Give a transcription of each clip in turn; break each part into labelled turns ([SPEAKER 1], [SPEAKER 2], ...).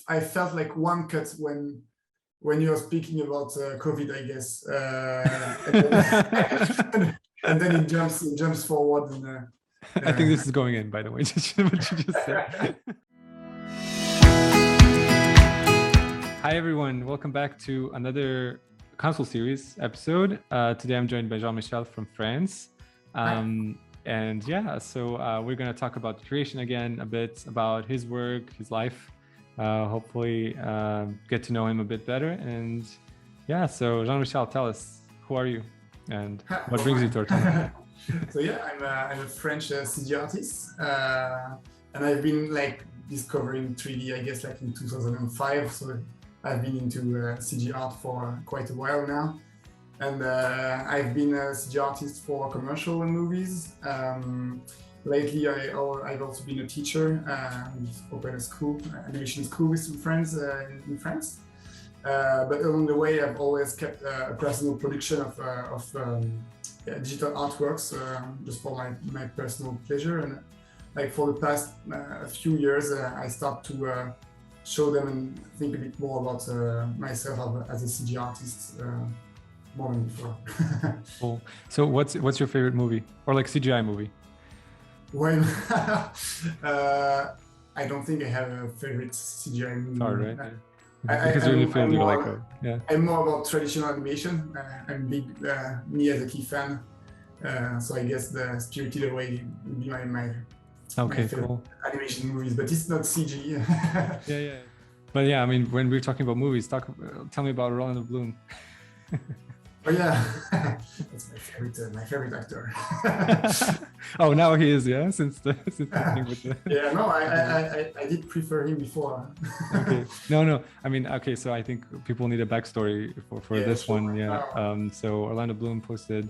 [SPEAKER 1] I felt like one cut when you were speaking about COVID, I guess, and then it jumps forward. And,
[SPEAKER 2] I think this is going in, by the way, just what you just said. Hi, everyone. Welcome back to another console series episode. Today, I'm joined by Jean-Michel from France. And yeah, so we're going to talk about curation again, a bit about his work, his life. Hopefully get to know him a bit better. And yeah, so Jean-Michel, tell us, who are you and what brings you to Artano?
[SPEAKER 1] So yeah, I'm a French CGI artist, and I've been like discovering 3D, I guess, like in 2005. So I've been into CG art for quite a while now, and I've been a CG artist for commercial and movies. Lately, I've also been a teacher. We've opened a school, animation school with some friends in France. But along the way, I've always kept a personal production of digital artworks just for my personal pleasure. And like for the past few years, I start to show them and think a bit more about myself as a CG artist more than before.
[SPEAKER 2] Cool. So what's your favorite movie or like CGI movie?
[SPEAKER 1] Well, I don't think I have a favorite CGI movie.
[SPEAKER 2] Hard, right? Because you're in the field, you're like, yeah.
[SPEAKER 1] I'm more about traditional animation. I'm big me as a key fan. So I guess the Spirited Away would be my favorite cool animation movies, but it's not CG.
[SPEAKER 2] yeah. But yeah, I mean, when we're talking about movies, tell me about Orlando Bloom.
[SPEAKER 1] Oh yeah, that's my favorite actor.
[SPEAKER 2] Oh, now he is, yeah. Since the thing with the...
[SPEAKER 1] Yeah, no, I did prefer him before.
[SPEAKER 2] Okay, no. I mean, okay, so I think people need a backstory for this sure. One, yeah. So Orlando Bloom posted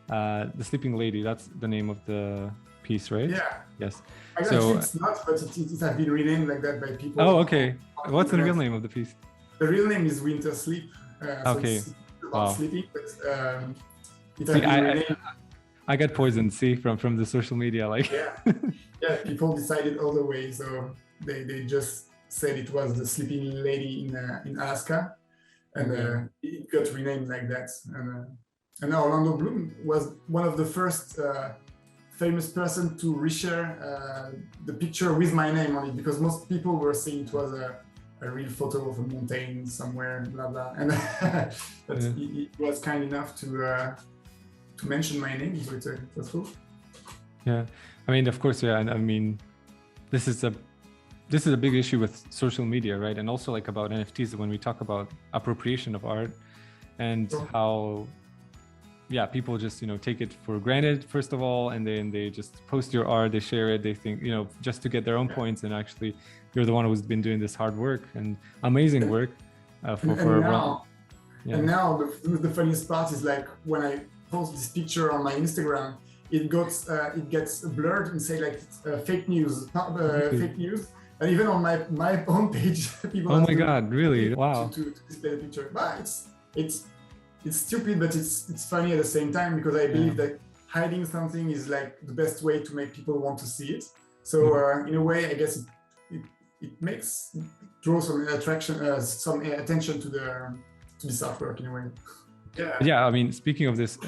[SPEAKER 2] "The Sleeping Lady." That's the name of the piece, right?
[SPEAKER 1] Yeah.
[SPEAKER 2] Yes.
[SPEAKER 1] So it's not, but it has been renamed like that by people.
[SPEAKER 2] Oh, okay. What's the real name of the piece?
[SPEAKER 1] The real name is Winter Sleep.
[SPEAKER 2] Okay.
[SPEAKER 1] About sleeping, but it has been renamed.
[SPEAKER 2] I got poisoned, from the social media, like.
[SPEAKER 1] Yeah. People decided all the way, so they just said it was the Sleeping Lady in Alaska, and it got renamed like that. And now Orlando Bloom was one of the first famous person to reshare the picture with my name on it, because most people were saying it was a real photo of a mountain somewhere, blah blah, and but he was kind enough to mention my name, so it was cool. Yeah,
[SPEAKER 2] I mean, of course, yeah, and I mean, this is a big issue with social media, right? And also like about NFTs, when we talk about appropriation of art and how people just take it for granted first of all, and then they just post your art, they share it, they think just to get their own points, and actually you're the one who's been doing this hard work and amazing work
[SPEAKER 1] And now the funniest part is like when I post this picture on my Instagram, it gets blurred and say like fake news, fake news. And even on my own page, people.
[SPEAKER 2] Oh my God! Really? Wow.
[SPEAKER 1] To display the picture, but it's stupid, but it's funny at the same time, because I believe that hiding something is like the best way to make people want to see it. So in a way, I guess it draws some attention to this artwork in a way.
[SPEAKER 2] Yeah. I mean, speaking of this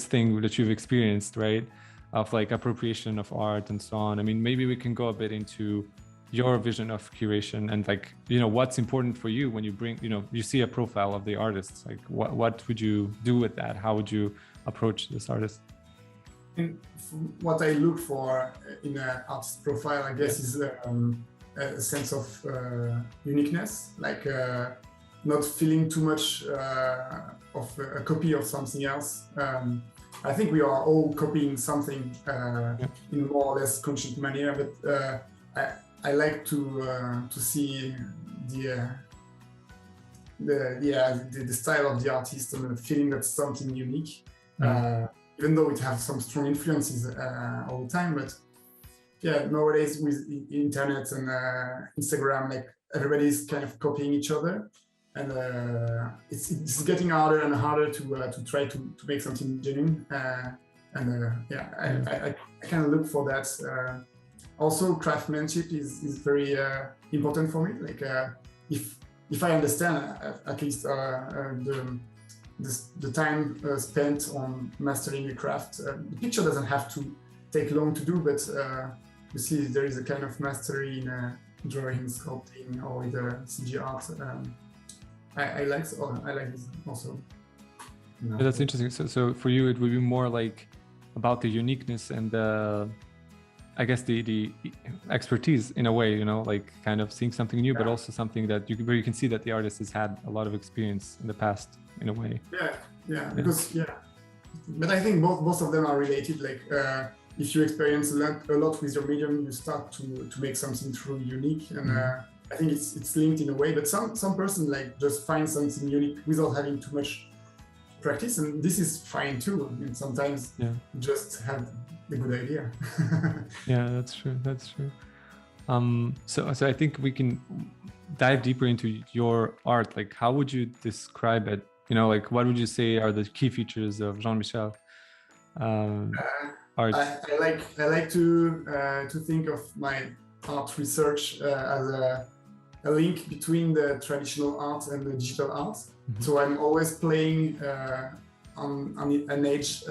[SPEAKER 2] thing that you've experienced, right, of like appropriation of art and so on. I mean, maybe we can go a bit into your vision of curation and like what's important for you when you bring you see a profile of the artist. Like what would you do with that? How would you approach this artist?
[SPEAKER 1] And what I look for in an artist profile, I guess, is a sense of uniqueness, like not feeling too much of a copy of something else. I think we are all copying something in a more or less conscious manner, but I like to see the style of the artist and the feeling that's something unique, even though it has some strong influences all the time. But yeah, nowadays with internet and Instagram, like everybody's kind of copying each other, and it's getting harder and harder to try to make something genuine. I kind of look for that also craftsmanship is very important for me. Like if I understand at least the time spent on mastering a craft, the picture doesn't have to take long to do, but you see there is a kind of mastery in drawing, sculpting, or with CG art. I like this also.
[SPEAKER 2] Yeah, that's interesting. So for you, it would be more like about the uniqueness and I guess the expertise in a way, you know, like kind of seeing something new, but also something that where you can see that the artist has had a lot of experience in the past in a way.
[SPEAKER 1] Because but I think both of them are related. Like if you experience a lot with your medium, you start to make something truly unique, and I think it's linked in a way. But some person like just find something unique without having too much practice, and this is fine too. I mean, sometimes you just have a good idea.
[SPEAKER 2] Yeah, that's true. So I think we can dive deeper into your art. Like, how would you describe it? You know, like, what would you say are the key features of Jean-Michel art?
[SPEAKER 1] I like to think of my art research as a link between the traditional art and the digital art. So I'm always playing on an edge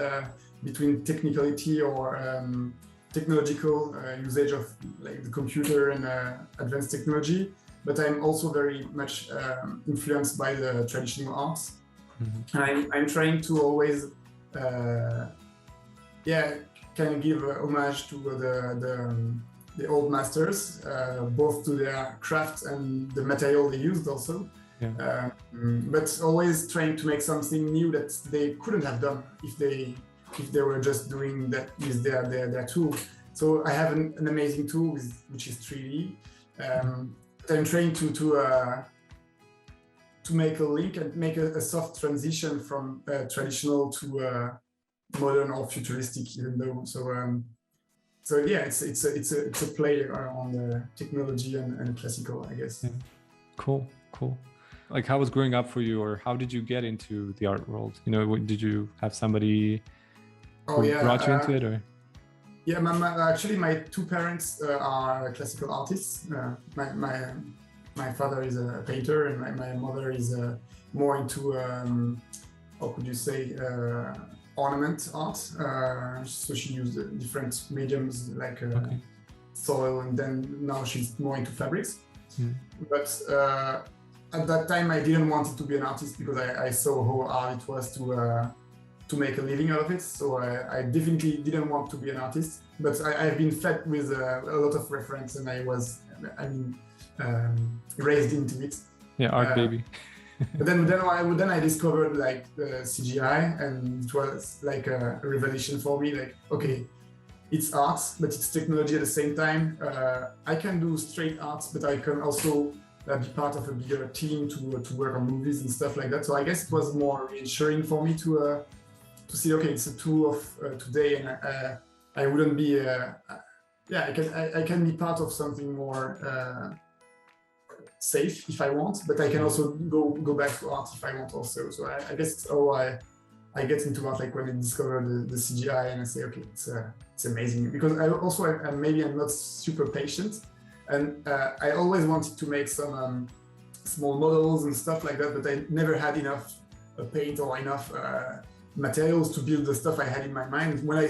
[SPEAKER 1] between technicality or technological usage of like the computer and advanced technology, but I'm also very much influenced by the traditional arts. I'm trying to always kind of give homage to the old masters, both to their craft and the material they used also. But always trying to make something new that they couldn't have done if they were just doing that with their tool. So I have an amazing tool which is 3D. I'm trying to make a link and make a soft transition from traditional to modern or futuristic, even though. So yeah, it's a play on the technology and classical, I guess.
[SPEAKER 2] Yeah. Cool. Like, how was growing up for you, or how did you get into the art world? You know, did you have somebody who brought you into it, or?
[SPEAKER 1] Yeah, actually, my two parents are classical artists. My father is a painter, and my mother is more into how could you say ornament art. So she used different mediums like soil, and then now she's more into fabrics. But at that time, I didn't want it to be an artist because I saw how hard it was to make a living out of it. So I definitely didn't want to be an artist. But I've been fed with a lot of reference, and I was, raised into it.
[SPEAKER 2] Yeah, art baby.
[SPEAKER 1] But then I discovered like CGI, and it was like a revelation for me. Like, okay, it's art, but it's technology at the same time. I can do straight art, but I can also be part of a bigger team to work on movies and stuff like that. So I guess it was more reassuring for me to see, okay, it's a tool of today, and I wouldn't be. I can be part of something more safe if I want, but I can also go back to art if I want also. So I guess it's how I get into art, like when I discover the CGI and I say, okay, it's amazing. Because I'm not super patient, and I always wanted to make some small models and stuff like that, but I never had enough paint or enough materials to build the stuff I had in my mind. When I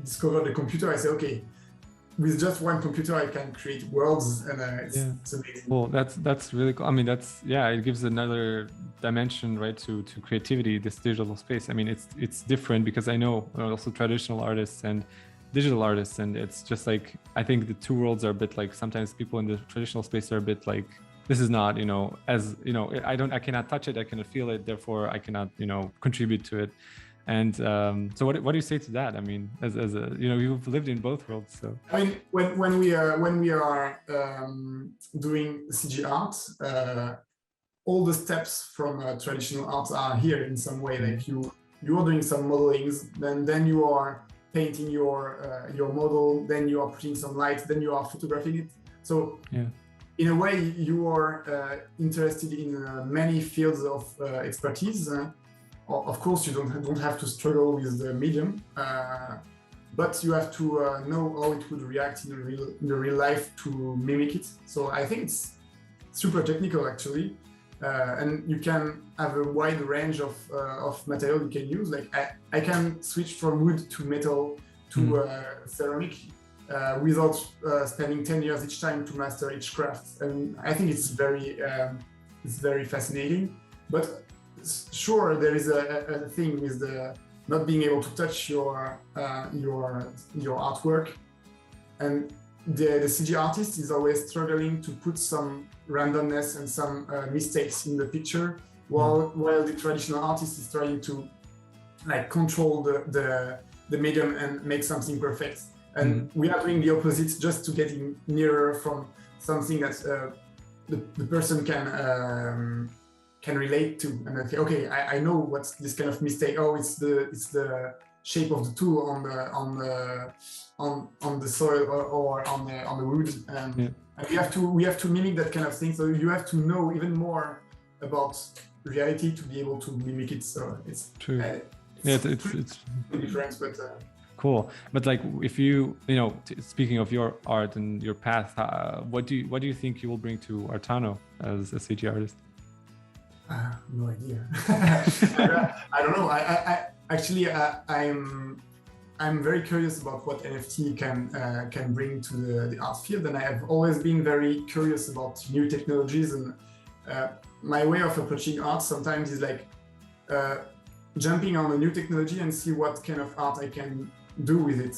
[SPEAKER 1] discovered the computer, I said, okay, with just one computer, I can create worlds, and it's amazing.
[SPEAKER 2] Well, that's really cool. I mean, it gives another dimension, right, to creativity, this digital space. I mean, it's different because I know also traditional artists and digital artists, and it's just like, I think the two worlds are a bit like, sometimes people in the traditional space are a bit like, this is not, as I cannot touch it, I cannot feel it, therefore I cannot, contribute to it. And so what do you say to that? I mean, as a you've lived in both worlds, so.
[SPEAKER 1] I mean, when we are doing CG art, all the steps from traditional art are here in some way. Like you are doing some modelings, then you are painting your model, then you are putting some light, then you are photographing it. So in a way, you are interested in many fields of expertise. Of course, you don't have to struggle with the medium, but you have to know how it would react in the real life to mimic it. So I think it's super technical actually, and you can have a wide range of material you can use. Like I can switch from wood to metal to ceramic without spending 10 years each time to master each craft, and I think it's very fascinating. But sure, there is a thing with the not being able to touch your artwork, and the CG artist is always struggling to put some randomness and some mistakes in the picture, while the traditional artist is trying to like control the medium and make something perfect. And we are doing the opposite, just to get nearer from something that the person can relate to, and okay, I know what's this kind of mistake. Oh, it's the shape of the tool on the soil or on the wood, and we have to mimic that kind of thing. So you have to know even more about reality to be able to mimic it. So it's true. It's different, but
[SPEAKER 2] cool. But like, if you speaking of your art and your path, what do you think you will bring to Artano as a CG artist?
[SPEAKER 1] No idea. I don't know. I'm very curious about what NFT can bring to the art field, and I have always been very curious about new technologies. And my way of approaching art sometimes is like jumping on a new technology and see what kind of art I can do with it.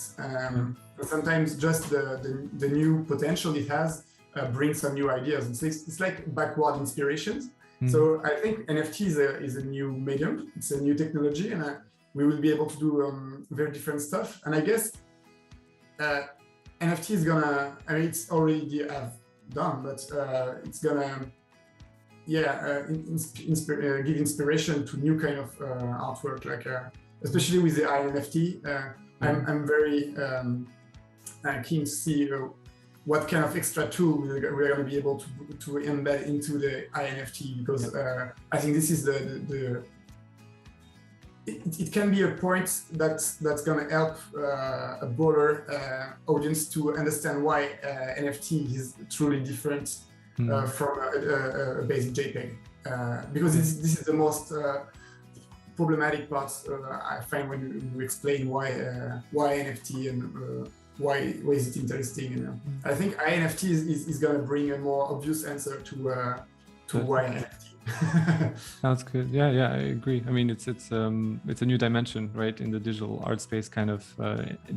[SPEAKER 1] Sometimes just the new potential it has brings some new ideas, and so it's like backward inspirations. So I think NFT is a new medium, it's a new technology, and we will be able to do very different stuff. And I guess NFT is gonna, I mean, it's already done, but it's gonna, give inspiration to new kind of artwork, like especially with the NFT. I'm very keen to see what kind of extra tool we're going to be able to embed into the NFT, because I think this is it can be a point that's going to help a broader audience to understand why NFT is truly different from a basic JPEG, because this is the most problematic part I find when you explain why NFT and why is it interesting. And I think NFT is going to bring a more obvious answer to why NFT.
[SPEAKER 2] Sounds good. Yeah, I agree. I mean, it's a new dimension, right, in the digital art space, kind of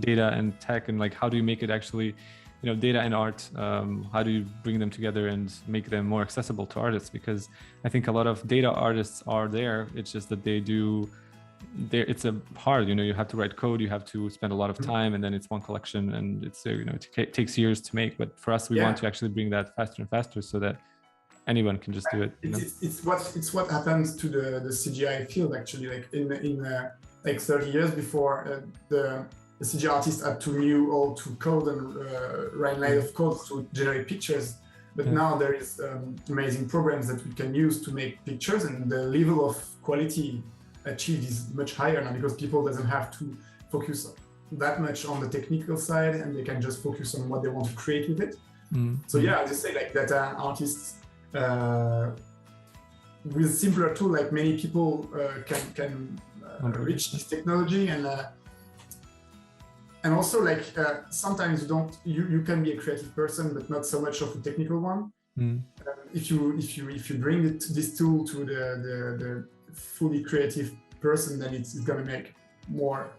[SPEAKER 2] data and tech, and like, how do you make it actually, data and art, how do you bring them together and make them more accessible to artists? Because I think a lot of data artists are there. It's just that it's hard, you have to write code, you have to spend a lot of time, and then it's one collection, and it's it takes years to make. But for us, we want to actually bring that faster and faster, so that anyone can just do it.
[SPEAKER 1] It's what happens to the CGI field actually. Like in like 30 years before, the CG artist had to know all to code and write line of code to generate pictures. But now there is amazing programs that we can use to make pictures, and the level of quality achieved is much higher now, because people doesn't have to focus that much on the technical side, and they can just focus on what they want to create with it. So I just say like that artists with simpler tool, like many people can reach this technology, and also like sometimes you can be a creative person but not so much of a technical one. If you bring this tool to the fully creative person, then it's going to make more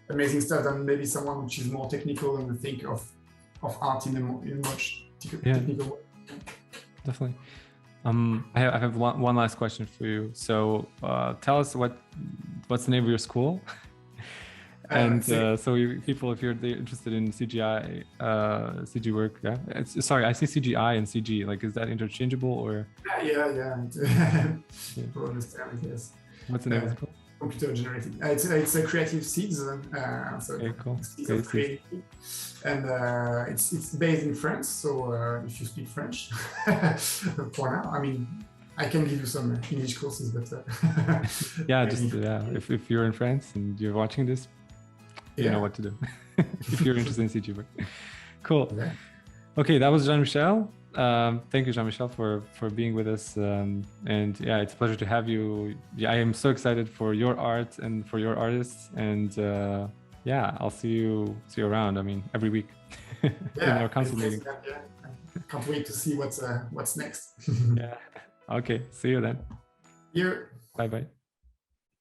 [SPEAKER 1] amazing stuff than maybe someone which is more technical and think of art in a much technical way.
[SPEAKER 2] Definitely. I have one last question for you. So tell us what's the name of your school? And so people, if you're interested in CGI, CG work, sorry, I see CGI and CG. Like, is that interchangeable or?
[SPEAKER 1] Yeah. People understand it. Yes.
[SPEAKER 2] What's the name of the school?
[SPEAKER 1] Computer generated. It's a creative seeds. So
[SPEAKER 2] okay, cool.
[SPEAKER 1] Seeds of creativity, and it's based in France. So if you speak French, for now, I mean, I can give you some English courses, but
[SPEAKER 2] if you're in France and you're watching this, you know what to do if you're interested in CG work. Cool.
[SPEAKER 1] Yeah.
[SPEAKER 2] Okay, that was Jean-Michel. Thank you, Jean-Michel, for being with us. And yeah, it's a pleasure to have you. Yeah, I am so excited for your art and for your artists. And yeah, I'll see you around. I mean, every week in our council meeting.
[SPEAKER 1] Yeah. Can't wait to see what's next.
[SPEAKER 2] Yeah. Okay. See you then.
[SPEAKER 1] You.
[SPEAKER 2] Bye bye.